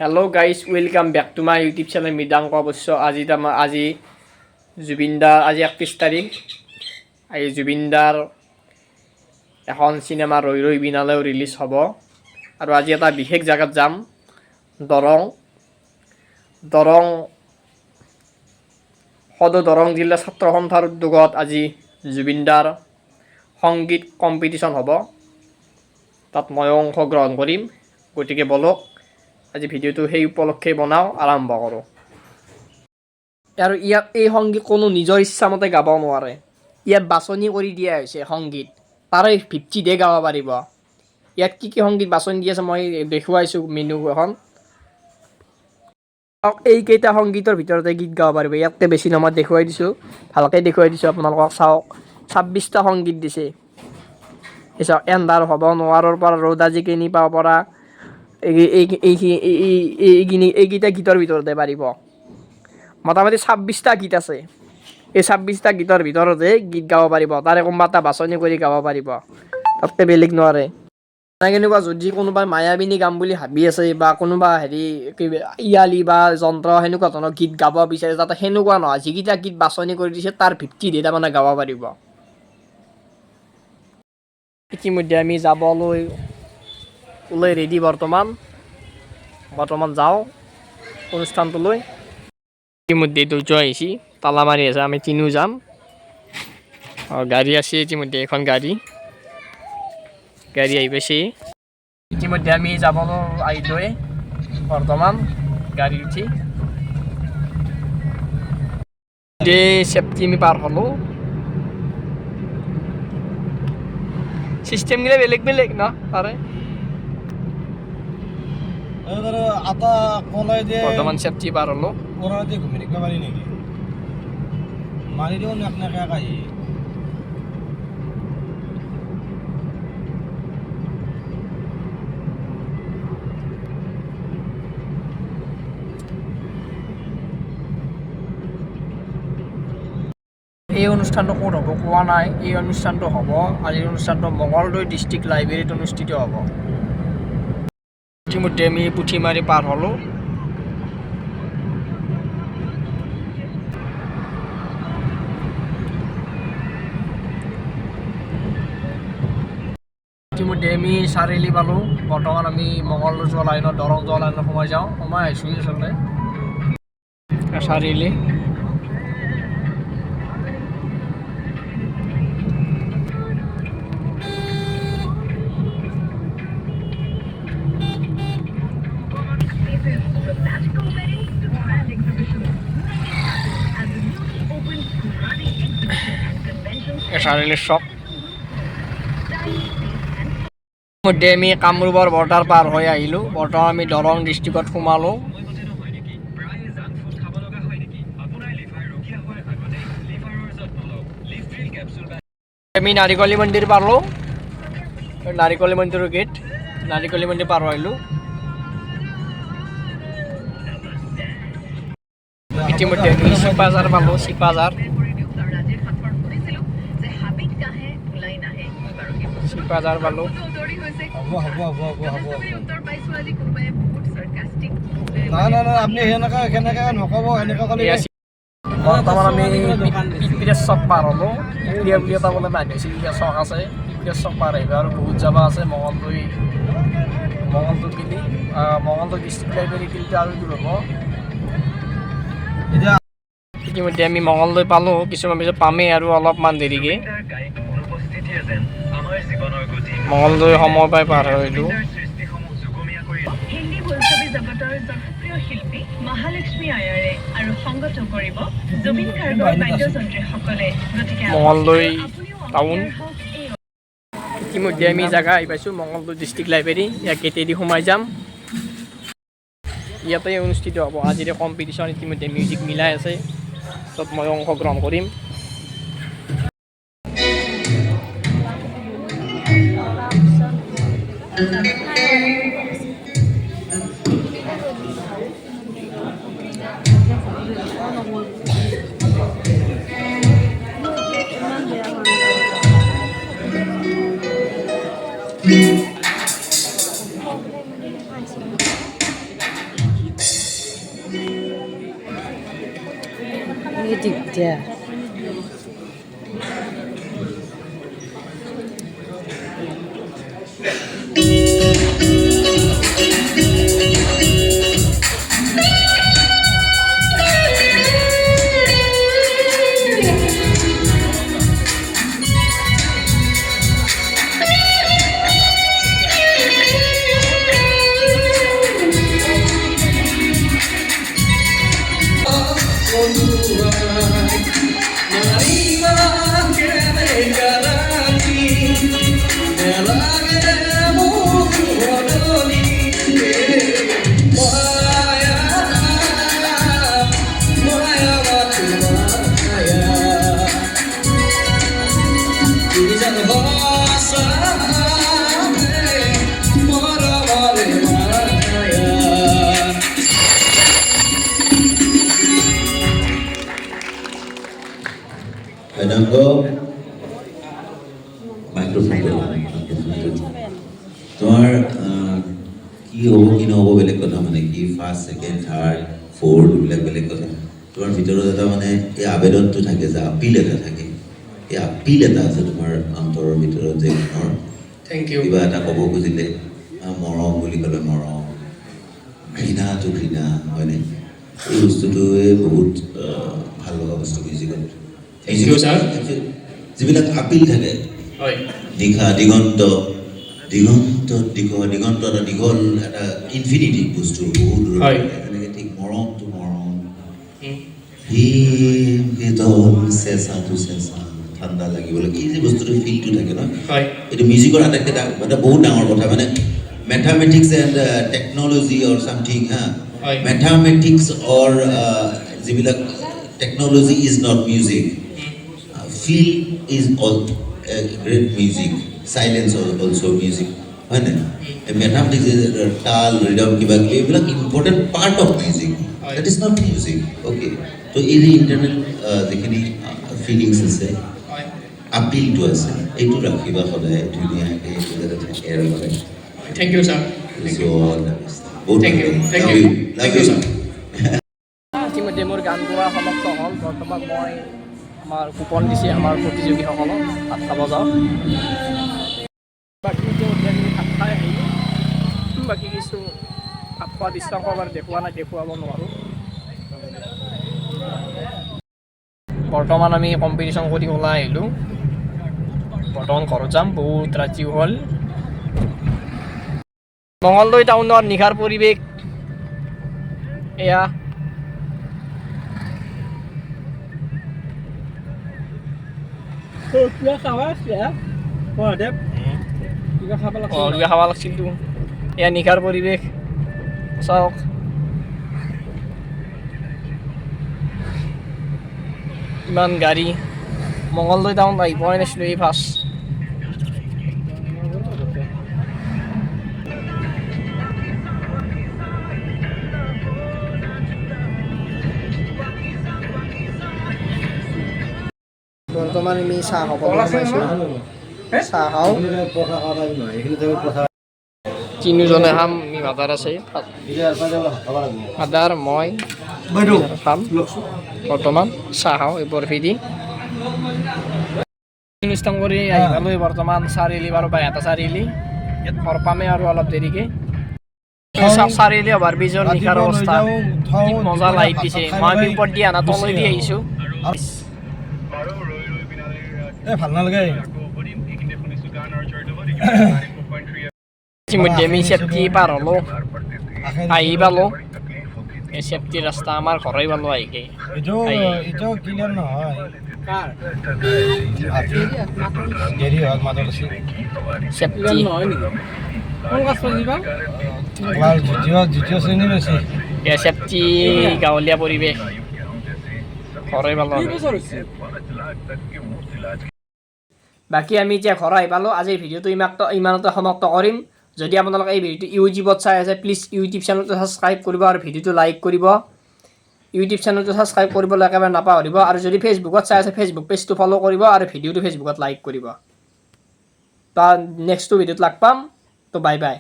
Hello guys, welcome back to my YouTube channel Mridanka অবশ্য আজি জুবিনদাৰ আজি 31 তাৰিখ এই জুবিনদাৰ এখন সিনেমা ৰৈ ৰৈ বিনালেও ৰিলিজ হ'ব আৰু আজি এটা বিশেষ জায়গাত যাম দৰং জিলা ছাত্ৰ সন্থাৰ উদ্যোগত আজি জুবিনদাৰ সংগীত কম্পিটিশ্যন হ'ব তাত মই অংশগ্ৰহণ কৰিম গতিকে বলক আজি ভিডিওটো সেই উপলক্ষে বনাও আৰম্ভ কৰোঁ আৰু ইয়াত এই সংগীত কোনো নিজৰ ইচ্ছামতে গাব নোৱাৰে ইয়াত বাছনি কৰি দিয়া হৈছে সংগীত তাৰে ভিত্তিতে গাব পাৰিব ইয়াত কি সংগীত বাছনি দি আছে মই দেখুৱাইছোঁ মেনু এখন এইকেইটা সংগীতৰ ভিতৰতে গীত গাব পাৰিব ইয়াতে বেছি নহয় দেখুৱাই দিছোঁ ভালকৈ দেখুৱাই দিছোঁ আপোনালোকক চাওক 26টা সংগীত দিছে এই চাওক এন্ধাৰ হ'ব নোৱাৰৰ পৰা ৰ'দ আজি কিনি পাব পৰা এইকেইটা গীতৰ ভিতৰতে পাৰিব মোটামুটি 26টা গীত আছে এই 26টা গীতৰ ভিতৰতে গীত গাব পাৰিব তাৰে কোনোবা এটা বাছনি কৰি গাব পাৰিব তাতকৈ বেলেগ নোৱাৰে কেনেকুৱা যদি কোনোবাই মায়াবিনী গাম বুলি ভাবি আছে বা কোনোবা ইয়ালি বা যন্ত্ৰ সেনেকুৱা ধৰণৰ গীত গাব বিচাৰে যাতে সেনেকুৱা নহয় যিকেইটা গীত বাছনি কৰি দিছে তাৰ ভিত্তিতে তাৰমানে গাব পাৰিব ইতিমধ্যে আমি যাবলৈ ওলাই ৰেডি বৰ্তমান যাওঁ অনুষ্ঠানটোলৈ ইতিমধ্যে দুৰ্য আহিছে তালা মাৰি আছে আমি তিনিও যাম গাড়ী আছে ইতিমধ্যে এখন গাড়ী আহি পাইছে ইতিমধ্যে আমি যাবলৈ আহিলোৱে বৰ্তমান গাড়ী উঠি চেফটি আমি পাৰ হ'লোঁ চিষ্টেমগিলা বেলেগ ন তাৰে বৰ্তমান চেফটি পাৰ হ'লোঁ এই অনুষ্ঠানটো ক'ত হ'ব কোৱা নাই এই অনুষ্ঠানটো হ'ব আজিৰ অনুষ্ঠানটো মঙলদৈ ডিষ্ট্ৰিক্ট লাইব্ৰেৰীত অনুষ্ঠিত হ'ব ইতিমধ্যে আমি পুঠিমাৰি পাৰ হ'লোঁ ইতিমধ্যে আমি চাৰিআলি পালোঁ বৰ্তমান আমি মঙলদৈ যোৱা লাইনত দৰং যোৱা লাইনত সোমাই আহিছোঁ আচলতে চাৰিআলি চাৰিআলিৰ চক মধ্যে আমি কামৰূপৰ বৰ্ডাৰ পাৰ হৈ আহিলোঁ বৰ্তমান আমি দৰং ডিষ্ট্ৰিক্টত সোমালোঁ আমি নাৰিকলী মন্দিৰ পালোঁ নাৰিকলী মন্দিৰৰ গেট নাৰিকলী মন্দিৰ পাৰ হৈ আহিলোঁ ইতিমধ্যে আমি চিপাঝাৰ পালোঁ চিপাঝাৰ পালোঁ বৰ্তমান আমি পিপিএছ চক পাৰ হ'লোঁ পিপিএ বুলি এটা বোলে মানুহ চক আছে পিপিএছ চক পাৰ আহিব আৰু বহুত জাগা আছে মঙলদৈ পিলি মঙলদৈ ডিষ্ট্ৰিক্ট লাইব্ৰেৰী পিলিটো আৰু দূৰ হ'ব ইতিমধ্যে আমি মঙলদৈ পালোঁ কিছুমান পিছত পামেই আৰু অলপমান দেৰিকৈ মঙলদৈ সময় পাই পাৰ হৈলোঁ মঙলদৈ টাউন ইতিমধ্যে আমি জেগা আহি পাইছোঁ মঙলদৈ ডিষ্ট্ৰিক্ট লাইব্ৰেৰী ইয়াত গেটেদি সোমাই যাম ইয়াতে অনুষ্ঠিত হ'ব আজিৰে কম্পিটিশ্যন ইতিমধ্যে মিউজিক মিলাই আছে তাত মই অংশগ্ৰহণ কৰিম দিগদাৰ Mridanka, microphone তোমার কি হব কি নহব বেলেগ কথা মানে কি ফার্স্ট সেকেন্ড থার্ড ফোর্থ বেলেগ কথা তোমার ভিতৰত এটা মানে এই আবেদনটো থাকে যে আপিল এটা থাকে এই আপিল এটা আছে তোমাৰ অন্তৰৰ ভিতৰত যে মনৰ থ্যাংক ইউ কিবা এটা ক'ব খুজিলে মৰম বুলি ক'লে মৰম ঘৃণাটো ঘৃণা হয়নে এই বস্তুটোৱে বহুত ভাল লগা বস্তু মিউজিকত থ্যাংক ইউ স্যার যিবিলাক আপিল থাকে হয় দীঘা দিগন্ত দিগন্ত দিগন্ত এটা দীঘল এটা ইনফিনিটি বস্তু বহুত দূৰ তেনেকৈ ঠিক মৰমটো মৰম শীতল চেঁচাটো চেঁচা ঠাণ্ডা লাগিব লাগে এই যে বস্তুটো ফিলটো থাকে ন এইটো মিউজিকৰ আটাইতকৈ এটা বহুত ডাঙৰ কথা মানে mathematics and technology or something হা মেথামেটিক্স অৰ যিবিলাক technology is not music feel is all great music silence also music হয় না mathematics is tal rhythm kiba kiba important part of music that is not music okay so এই যে internal যেখিনি feelings আছে appeal to আছে এইটো ৰাখিবা সদায় ধুনীয়াকৈ এইটো থাকে আৰু মানে thank you sir so all the best thank you sir ইতিমধ্যে মোৰ গান গোৱা সমাপ্ত হ'ল বৰ্তমান মই আমাৰ কুপন দিছে আমাৰ প্ৰতিযোগীসকলক ভাত খাব যাওঁ বাকী ইতিমধ্যে আমি ভাত খাই আহিলোঁ বাকী কিছু ভাত খোৱা দৃশ্যাংশ বাৰু দেখুৱাব নোৱাৰোঁ বৰ্তমান আমি কম্পিটিশ্যন কৰি ওলাই আহিলোঁ বৰ্তমান ঘৰত যাম বহুত ৰাতিও হ'ল মঙলদৈ টাউনৰ নিশাৰ পৰিৱেশ এয়া কিবা খাব লাগিছিলতো এয়া নিশাৰ পৰিৱেশ চাওক ইমান গাড়ী মঙলদৈ টাউন আহি পোৱাই নাছিলোঁ এই ফাৰ্ষ্ট বৰ্তমান আমি চাহ খাব পাইছোঁ চাহ খাওঁ তিনিজনে খাম আমি মাদাৰ আছে মাদাৰ মই খাম বৰ্তমান চাহ খাওঁ এই বৰফি দি অনুষ্ঠান কৰি আহি পালোঁ বৰ্তমান চাৰিআলি বাৰু বাইহাটা চাৰিআলি ইয়াত ঘৰ পামেই আৰু অলপ দেৰিকৈ চাৰিআলি অভাৰ ব্ৰিজৰ নিশাৰ অৱস্থা কি মজা লাইট দিছে মই আমি ওপৰত দি আনা তলৈ দি আহিছোঁ ভাল নালাগে ইতিমধ্যে আমি চেফটি পাৰ হ'লোঁ আহি পালোঁ এই চেফটি ৰাস্তা আমাৰ ঘৰই পালোঁ আহিকে এইটো ক্লিয়াৰ নহয় দেৰি হ'ল মাদল আছে চেফটি নহয় নেকি কোন ক্লাছ দ্বিতীয় শ্ৰেণী বেছি এই চেফটি গাঁৱলীয়া পৰিৱেশ ঘৰই পালোঁ বাকী আমি এতিয়া ঘৰ আহি পালোঁ আজিৰ ভিডিঅ'টো ইমানতে সমাপ্ত কৰিম যদি আপোনালোকে এই ভিডিঅ'টো ইউটিউবত চাই আছে প্লিজ ইউটিউব চেনেলটো ছাবস্ক্ৰাইব কৰিব আৰু ভিডিঅ'টো লাইক কৰিব ইউটিউব চেনেলটো ছাবস্ক্ৰাইব কৰিবলৈ একেবাৰে নাপাহৰিব আৰু যদি ফেচবুকত চাই আছে ফেচবুক পেজটো ফ'ল' কৰিব আৰু ভিডিঅ'টো ফেচবুকত লাইক কৰিব তো নেক্সটটো ভিডিঅ'ত লগ পাম তো বাই বাই